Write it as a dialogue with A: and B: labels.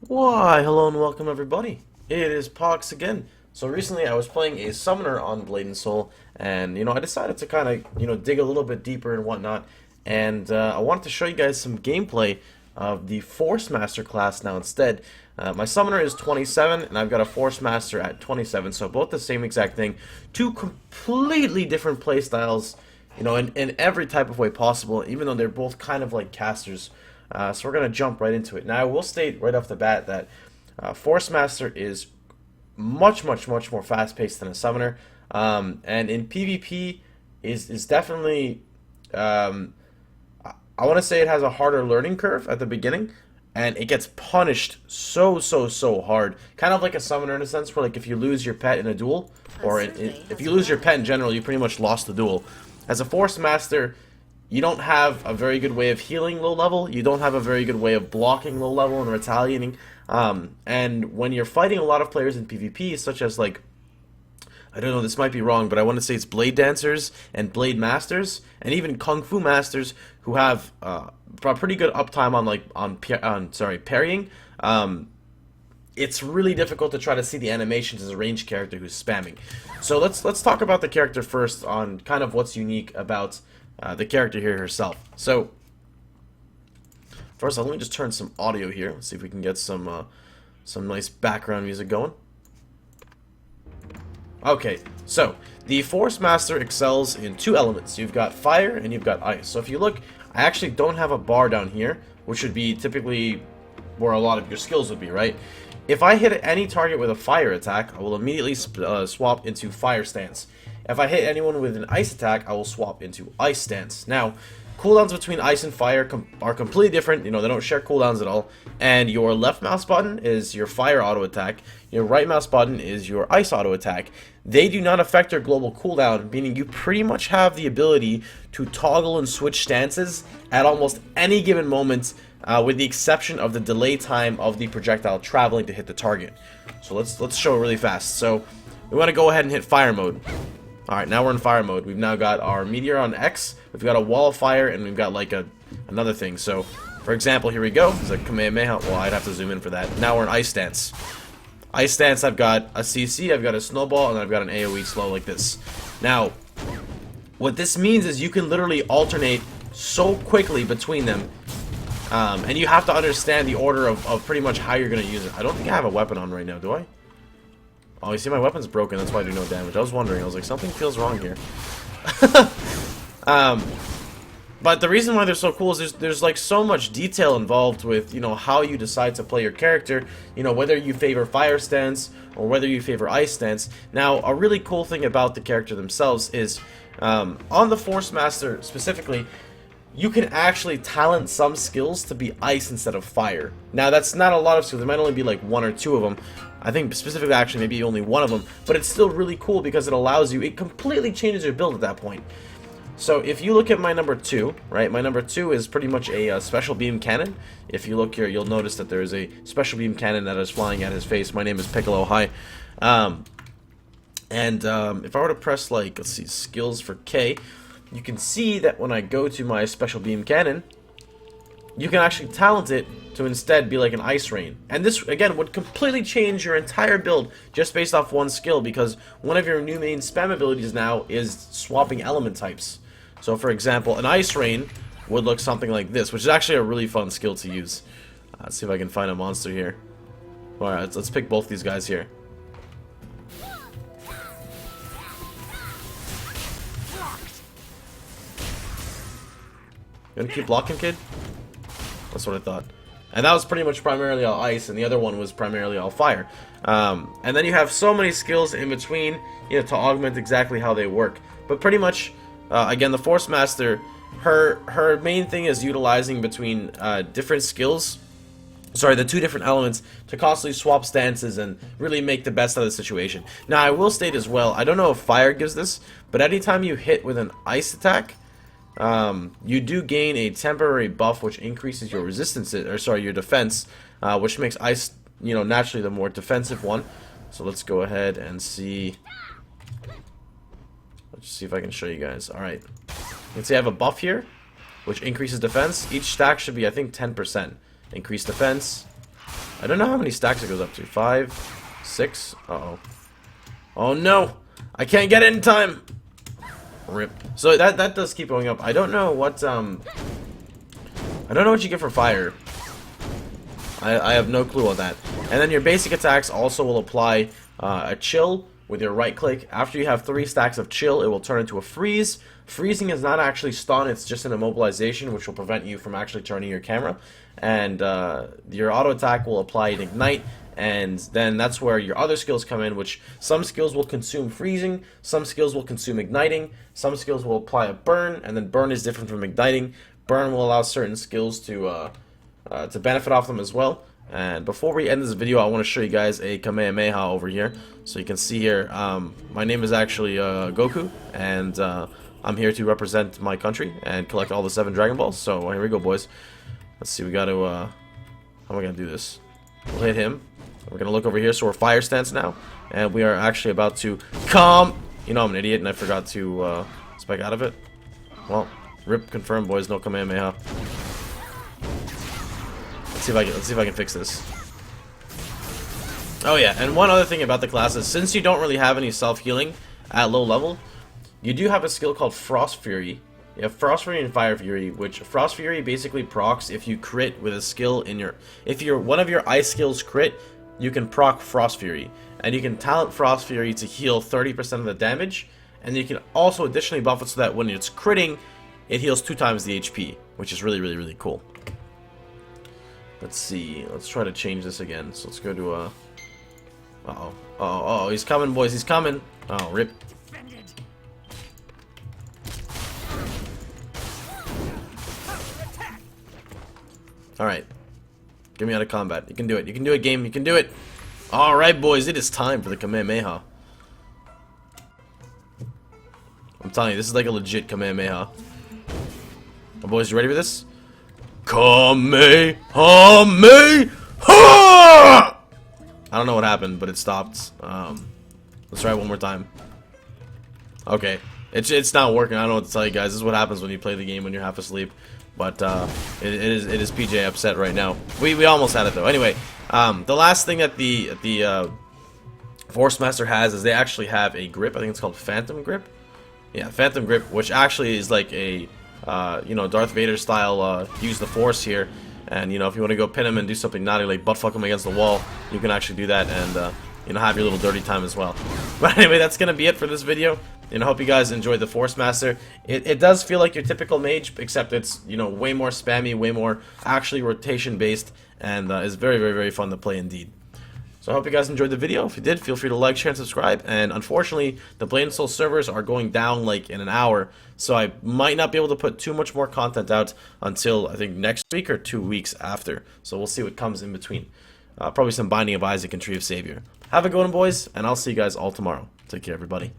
A: Why, hello and welcome everybody. It is Pohx again. So recently I was playing a summoner on Blade and Soul, and I decided to kind of dig a little bit deeper and whatnot, and I wanted to show you guys some gameplay of the Force Master class now instead. My summoner is 27 and I've got a Force Master at 27, so both the same exact thing. Two completely different play styles, in every type of way possible, even though they're both kind of like casters. So we're going to jump right into it. Now, I will state right off the bat that Force Master is much more fast-paced than a Summoner. And in PvP is definitely... I want to say it has a harder learning curve at the beginning. And it gets punished so hard. Kind of like a Summoner in a sense, where like if you lose your pet in a duel, or if you lose your pet in general, you pretty much lost the duel. As a Force Master, you don't have a very good way of healing low level. You don't have a very good way of blocking low level and retaliating. And when you're fighting a lot of players in PvP, such as like, I don't know, this might be wrong, but I want to say it's Blade Dancers and Blade Masters, and even Kung Fu Masters, who have a pretty good uptime on parrying. It's really difficult to try to see the animations as a ranged character who's spamming. So let's talk about the character first, on kind of what's unique about the character here herself. So first, let me just turn some audio here. Let's see if we can get some nice background music going. Okay, so the Force Master excels in two elements. You've got fire and you've got ice. So if you look, I actually don't have a bar down here, which would be typically where a lot of your skills would be, right? If I hit any target with a fire attack, I will immediately swap into fire stance. If I hit anyone with an ice attack, I will swap into ice stance. Now, cooldowns between ice and fire are completely different. They don't share cooldowns at all. And your left mouse button is your fire auto attack. Your right mouse button is your ice auto attack. They do not affect your global cooldown, meaning you pretty much have the ability to toggle and switch stances at almost any given moment, with the exception of the delay time of the projectile traveling to hit the target. So let's show it really fast. So we want to go ahead and hit fire mode. Alright, now we're in fire mode. We've now got our meteor on X, we've got a wall of fire, and we've got like another thing. So, for example, here we go. It's a Kamehameha. Well, I'd have to zoom in for that. Now we're in ice stance. Ice stance, I've got a CC, I've got a snowball, and I've got an AoE slow like this. Now, what this means is you can literally alternate so quickly between them. And you have to understand the order of pretty much how you're going to use it. I don't think I have a weapon on right now, do I? Oh, you see, my weapon's broken. That's why I do no damage. I was wondering. I was like, something feels wrong here. But the reason why they're so cool is there's like so much detail involved with, how you decide to play your character. Whether you favor fire stance or whether you favor ice stance. Now, a really cool thing about the character themselves is, on the Force Master specifically, you can actually talent some skills to be ice instead of fire. Now, that's not a lot of skills. There might only be like one or two of them. I think specifically, actually, maybe only one of them. But it's still really cool because it allows you, it completely changes your build at that point. So if you look at my number 2, right, my number 2 is pretty much a special beam cannon. If you look here, you'll notice that there is a special beam cannon that is flying at his face. My name is Piccolo. Hi. If I were to press, like, let's see, skills for K, you can see that when I go to my special beam cannon, you can actually talent it to instead be like an ice rain. And this, again, would completely change your entire build just based off one skill, because one of your new main spam abilities now is swapping element types. So, for example, an ice rain would look something like this, which is actually a really fun skill to use. Let's see if I can find a monster here. Alright, let's pick both these guys here. You wanna keep blocking, kid? That's what I thought. And that was pretty much primarily all ice, and the other one was primarily all fire. And then you have so many skills in between, to augment exactly how they work. But pretty much, again, the Force Master, her main thing is utilizing between different skills. Sorry, the two different elements to constantly swap stances and really make the best out of the situation. Now, I will state as well, I don't know if fire gives this, but anytime you hit with an ice attack, you do gain a temporary buff which increases your resistance, or sorry, your defense, which makes ice, naturally the more defensive one. So let's go ahead and see. Let's see if I can show you guys. Alright. You can see I have a buff here, which increases defense. Each stack should be, I think, 10%. Increase defense. I don't know how many stacks it goes up to. 5, 6. Uh-oh. Oh no! I can't get it in time! Rip. So that does keep going up. I don't know what you get for fire. I have no clue on that. And then your basic attacks also will apply a chill with your right click. After you have 3 stacks of chill, it will turn into a freeze. Freezing is not actually stun, it's just an immobilization, which will prevent you from actually turning your camera. And your auto attack will apply an ignite, and then that's where your other skills come in, which some skills will consume freezing, some skills will consume igniting, some skills will apply a burn, and then burn is different from igniting. Burn will allow certain skills to benefit off them as well. And before we end this video, I want to show you guys a Kamehameha over here. So you can see here, my name is actually Goku, and I'm here to represent my country and collect all the 7 Dragon Balls. So here we go, boys. Let's see, we got to, how am I going to do this? We'll hit him. We're going to look over here, so we're fire stance now. And we are actually about to You know I'm an idiot and I forgot to spike out of it. Well, rip confirmed, boys, no Kamehameha. Let's see if I can fix this. Oh yeah, and one other thing about the class is, since you don't really have any self-healing at low level, you do have a skill called Frost Fury. You have Frost Fury and Fire Fury, which Frost Fury basically procs if you crit with a skill in your... If one of your ice skills crit, you can proc Frost Fury. And you can talent Frost Fury to heal 30% of the damage, and you can also additionally buff it so that when it's critting, it heals 2 times the HP, which is really, really, really cool. Let's see. Let's try to change this again. So let's go to uh-oh. Uh-oh. He's coming, boys. He's coming. Oh, rip. Alright. Get me out of combat. You can do it. You can do it, game. You can do it. Alright, boys. It is time for the Kamehameha. I'm telling you, this is like a legit Kamehameha. Oh, boys, you ready for this? Kamehameha! I don't know what happened, but it stopped. Let's try it one more time. Okay, it's not working. I don't know what to tell you guys. This is what happens when you play the game when you're half asleep. But it is PJ upset right now. We almost had it though. Anyway, the last thing that the Force Master has is they actually have a grip. I think it's called Phantom Grip. Yeah, Phantom Grip, which actually is like a you know, Darth Vader style, use the Force here, and you know, if you want to go pin him and do something naughty like butt fuck him against the wall, you can actually do that and you know, have your little dirty time as well. But anyway, that's gonna be it for this video, and I hope you guys enjoyed the Force Master. It does feel like your typical mage, except it's, you know, way more spammy, way more actually rotation based, and is very, very, very fun to play indeed. So I hope you guys enjoyed the video. If you did, feel free to like, share, and subscribe. And unfortunately, the Blade and Soul servers are going down like in an hour, so I might not be able to put too much more content out until I think next week or 2 weeks after. So we'll see what comes in between. Probably some Binding of Isaac and Tree of Savior. Have a good one, boys, and I'll see you guys all tomorrow. Take care, everybody.